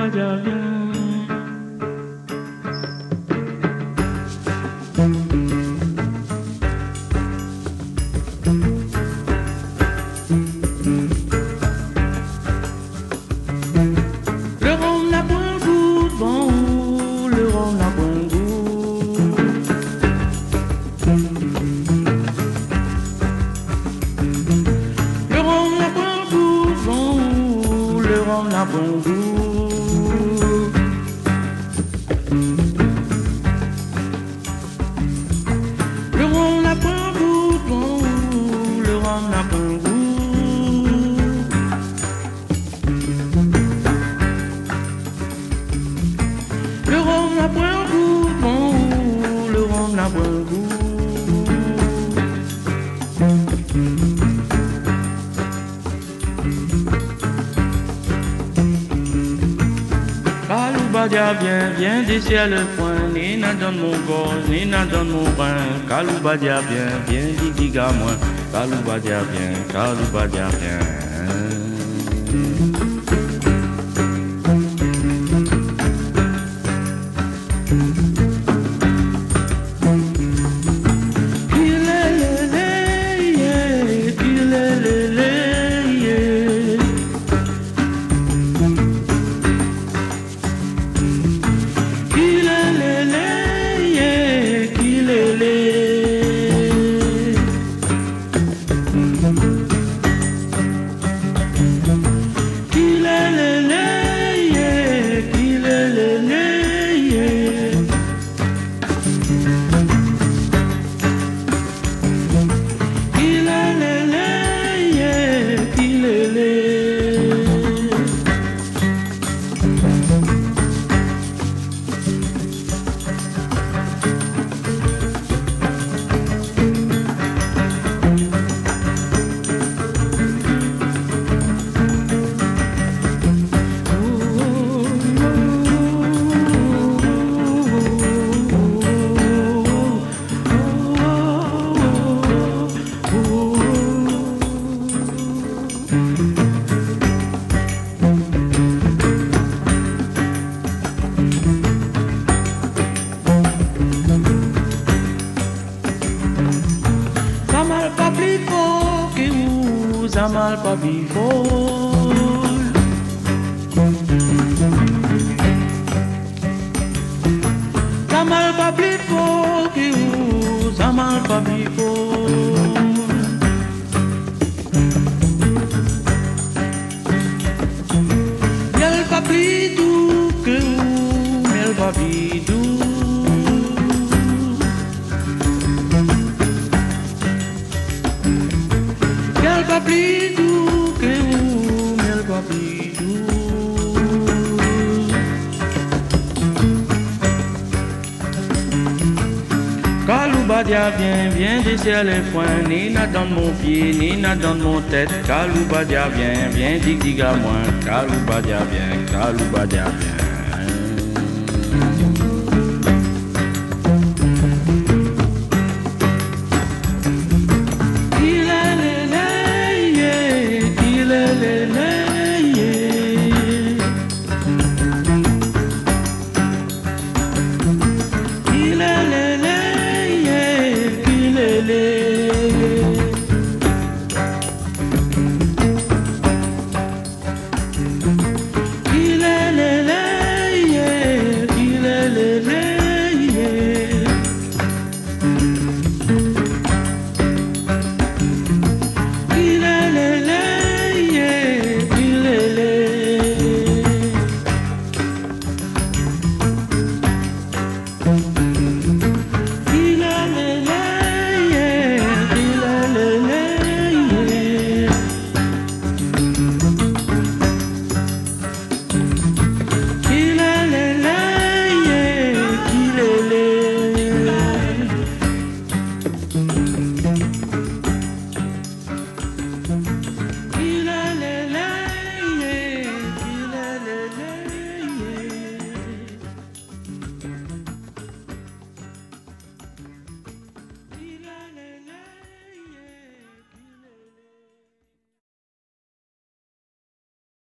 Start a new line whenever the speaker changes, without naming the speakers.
Kaloubadia viens. Le rhum n'a point goût devant vous, le rhum n'a point goût. Le rhum n'a point goût devant vous, le rhum n'a point goût. Le rhum n'a point goût devant vous, le rhum n'a point goût. Le rhum n'a point goût, bon, le rhum n'a point goût. Kaloubadia viens desserre le poing, Nina donne mon gorge, Nina donne mon pain. Kaloubadia viens, diga moi. Kaloubadia viens. Zamal pas before. Zamal pas before que vous, Zamal pas before. Yel pas plus doux que vous, yel pas plus doux. Yel pas plus doux que vous, yel pas plus doux. Kaloubadia viens desserre les poings, Nina donne mon pied, Nina donne mon tête. Kaloubadia viens, diga moi. Kaloubadia viens.